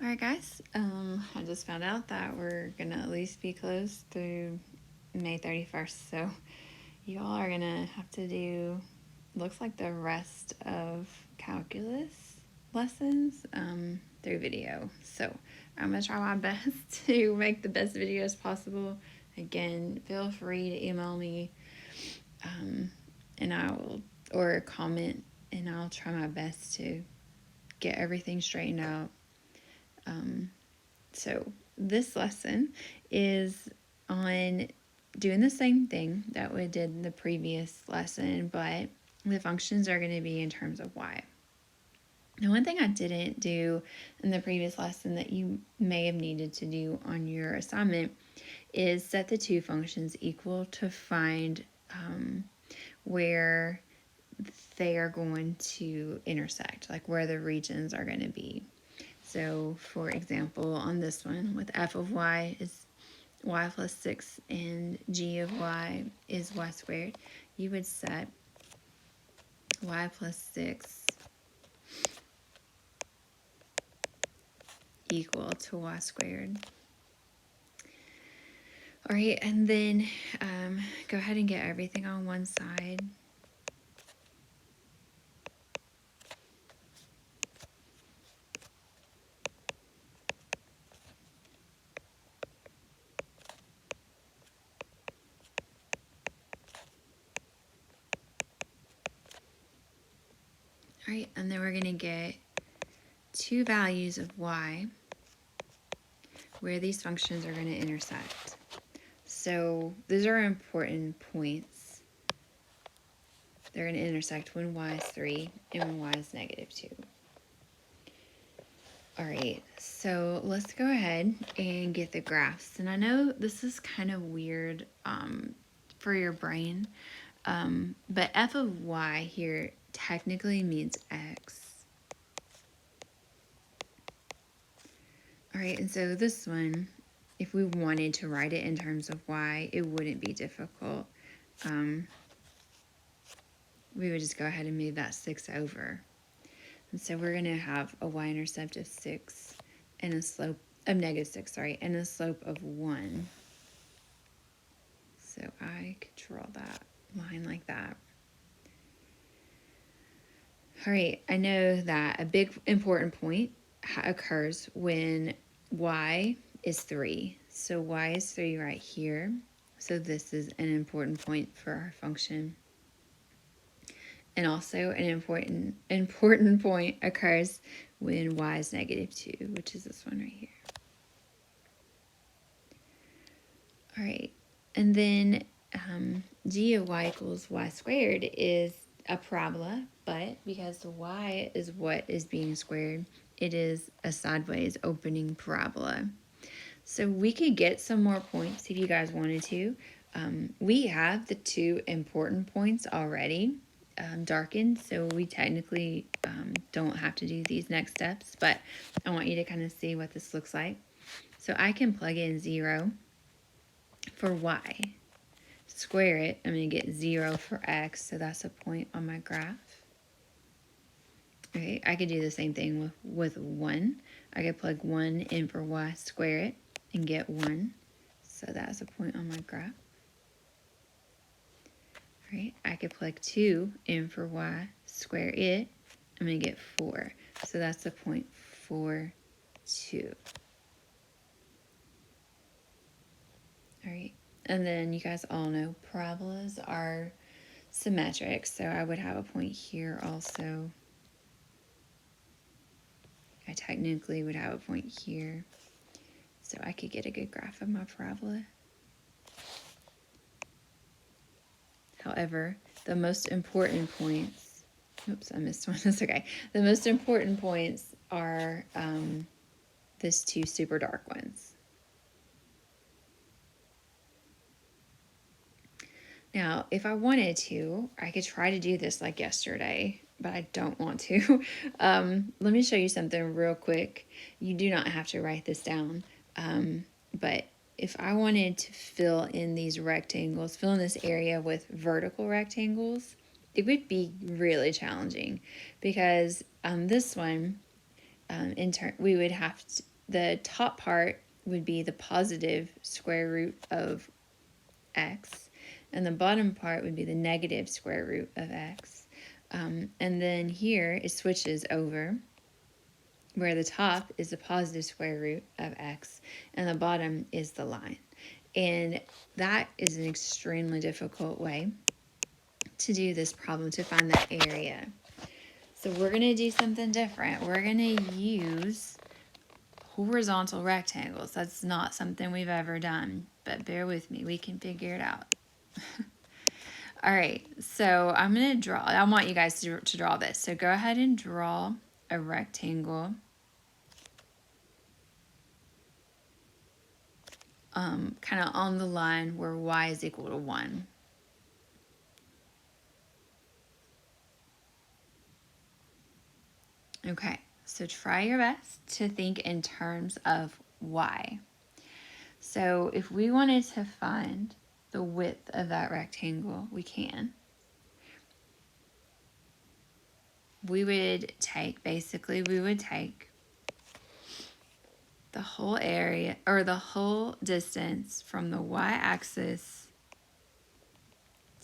Alright guys, I just found out that we're gonna at least be closed through May 31st, so you all are gonna have to do, looks like the rest of calculus lessons through video. So I'm gonna try my best to make the best videos possible. Again, feel free to email me and I will, or comment, and I'll try my best to get everything straightened out. So this lesson is on doing the same thing that we did in the previous lesson, but the functions are going to be in terms of y. Now, one thing I didn't do in the previous lesson that you may have needed to do on your assignment is set the two functions equal to find where they are going to intersect, like where the regions are going to be. So, for example, on this one, with f of y is y plus 6 and g of y is y squared, you would set y plus 6 equal to y squared. All right, and then go ahead and get everything on one side. All right, and then we're going to get two values of y where these functions are going to intersect. So these are important points. They're going to intersect when y is 3 and when y is negative 2. All right, so let's go ahead and get the graphs. And I know this is kind of weird for your brain, but f of y here technically means x. All right, and so this one, if we wanted to write it in terms of y, it wouldn't be difficult. We would just go ahead and move that 6 over. And so we're going to have a y-intercept of 6 and a slope of negative 6, and a slope of 1. So I could draw that line like that. All right, I know that a big important point occurs when y is 3. So y is 3 right here. So this is an important point for our function. And also an important point occurs when y is negative 2, which is this one right here. All right, and then g of y equals y squared is a parabola, but because the y is what is being squared, it is a sideways opening parabola. So we could get some more points if you guys wanted to. We have the two important points already darkened, so we technically don't have to do these next steps, but I want you to kind of see what this looks like. So I can plug in 0 for y. Square it, I'm going to get 0 for x, so that's a point on my graph. Okay, I could do the same thing with 1. I could plug 1 in for y, square it, and get 1. So that's a point on my graph. All right, I could plug 2 in for y, square it, I'm going to get 4. So that's a point 4, 2. All right, and then you guys all know parabolas are symmetric, so I would have a point here also. I technically would have a point here, so I could get a good graph of my parabola. However, the most important points, oops, I missed one, that's okay. The most important points are these two super dark ones. Now, if I wanted to, I could try to do this like yesterday, but I don't want to. Let me show you something real quick. You do not have to write this down, but if I wanted to fill in these rectangles, fill in this area with vertical rectangles, it would be really challenging because this one, we would have to, the top part would be the positive square root of x, and the bottom part would be the negative square root of x. And then here it switches over, where the top is the positive square root of x and the bottom is the line. And that is an extremely difficult way to do this problem, to find the area. So we're going to do something different. We're going to use horizontal rectangles. That's not something we've ever done, but bear with me. We can figure it out. All right, so I'm going to draw. I want you guys to draw this. So go ahead and draw a rectangle. Kind of on the line where y is equal to 1. Okay, so try your best to think in terms of y. So if we wanted to find the width of that rectangle, we can. We would take the whole area, or the whole distance from the y-axis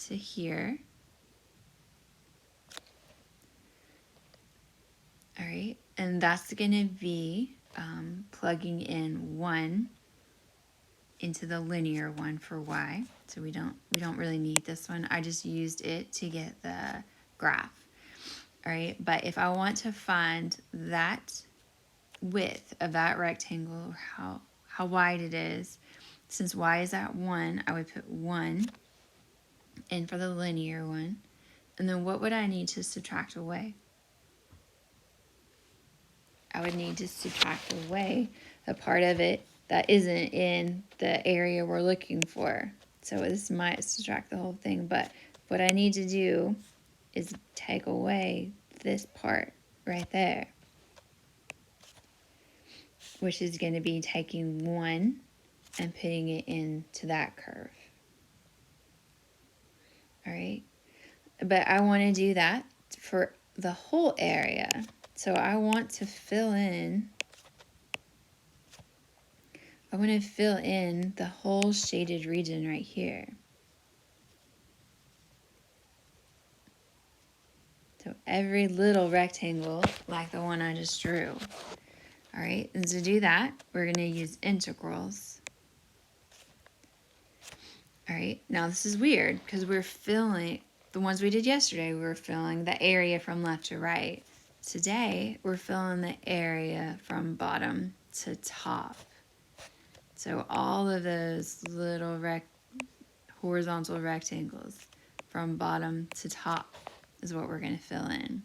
to here. All right, and that's going to be plugging in 1 into the linear one for y. So we don't really need this one. I just used it to get the graph. All right, but if I want to find that width of that rectangle, how wide it is, since y is at 1, I would put 1 in for the linear one. And then what would I need to subtract away? I would need to subtract away the part of it that isn't in the area we're looking for. So this might subtract the whole thing, but what I need to do is take away this part right there, which is going to be taking 1 and putting it into that curve. All right, but I want to do that for the whole area. So I want to fill in the whole shaded region right here. So every little rectangle like the one I just drew. All right, and to do that, we're going to use integrals. All right, now this is weird because we're filling, the ones we did yesterday, we were filling the area from left to right. Today, we're filling the area from bottom to top. So all of those little horizontal rectangles from bottom to top is what we're going to fill in.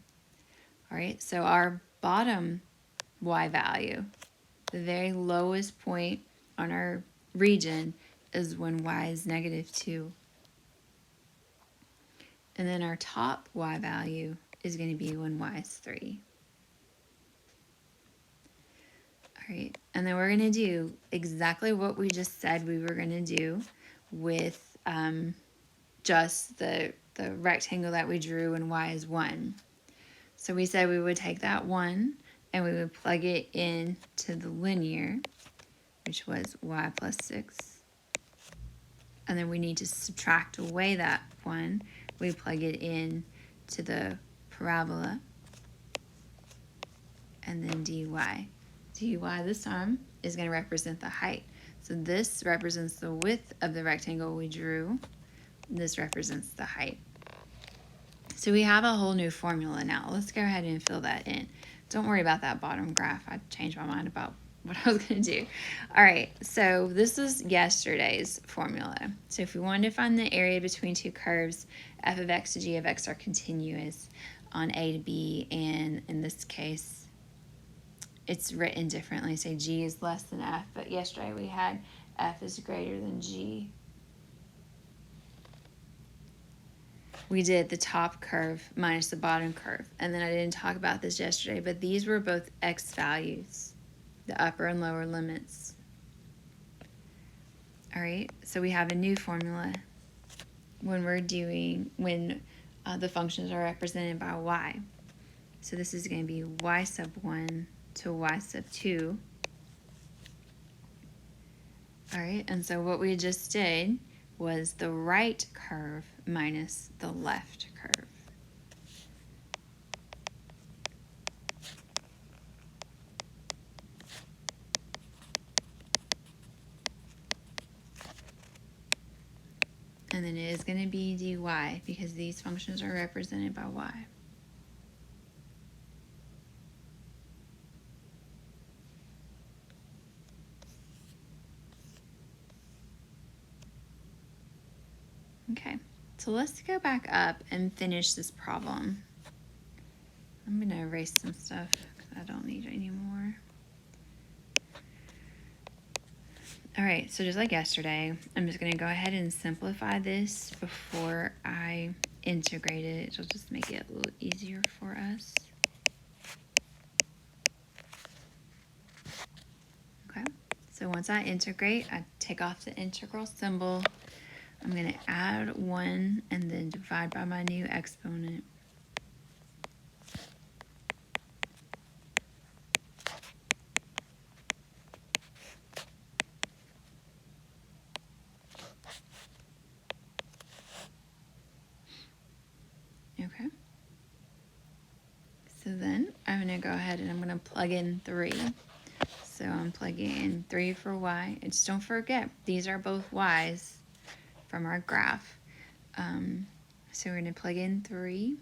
All right, so our bottom y value, the very lowest point on our region, is when y is -2. And then our top y value is going to be when y is 3. All right, and then we're going to do exactly what we just said we were going to do with just the rectangle that we drew when y is 1. So we said we would take that 1 and we would plug it in to the linear, which was y plus 6. And then we need to subtract away that 1. We plug it in to the parabola, and then dy. dy this time is going to represent the height. So this represents the width of the rectangle we drew. This represents the height. So we have a whole new formula now. Let's go ahead and fill that in. Don't worry about that bottom graph. I changed my mind about what I was going to do. All right, so this is yesterday's formula. So if we wanted to find the area between two curves, f of x to g of x are continuous on a to b, and in this case, it's written differently. Say g is less than f, but yesterday we had f is greater than g. We did the top curve minus the bottom curve. And then I didn't talk about this yesterday, but these were both x values, the upper and lower limits. All right, so we have a new formula when the functions are represented by y. So this is going to be y sub 1 to y sub 2 All right, and so what we just did was the right curve minus the left curve. And then it is going to be dy because these functions are represented by y. Okay, so let's go back up and finish this problem. I'm going to erase some stuff because I don't need it anymore. All right, so just like yesterday, I'm just going to go ahead and simplify this before I integrate it. It'll just make it a little easier for us. Okay, so once I integrate, I take off the integral symbol. I'm going to add 1 and then divide by my new exponent. Okay. So then I'm going to go ahead and I'm going to plug in 3. So I'm plugging in 3 for y. And just don't forget, these are both y's from our graph. So we're going to plug in 3.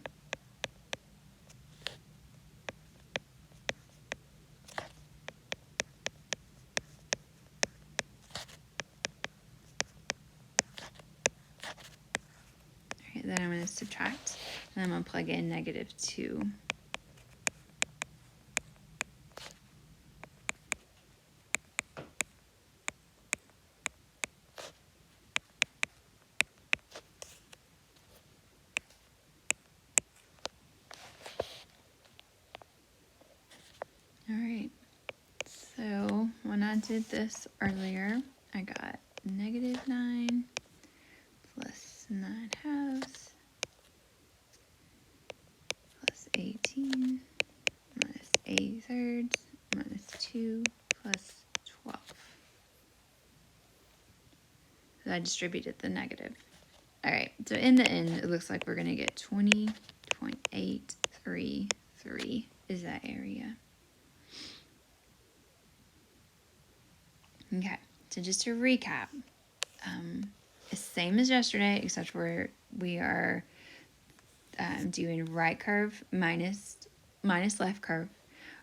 All right, then I'm going to subtract, and I'm going to plug in -2. All right, so when I did this earlier, I got -9 plus 9/2 plus 18 minus 8/3 minus 2 plus 12. So I distributed the negative. All right, so in the end, it looks like we're going to get 20.833 is that area. Okay, so just to recap, it's the same as yesterday, except where we are doing right curve minus left curve.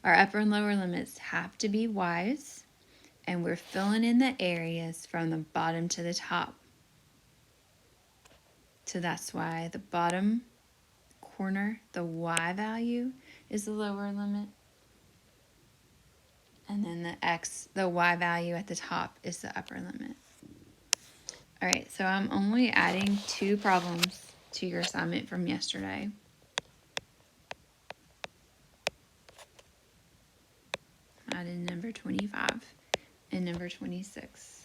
Our upper and lower limits have to be y's, and we're filling in the areas from the bottom to the top. So that's why the bottom corner, the y value, is the lower limit. And then the y value at the top is the upper limit. All right, so I'm only adding 2 problems to your assignment from yesterday. Added number 25 and number 26.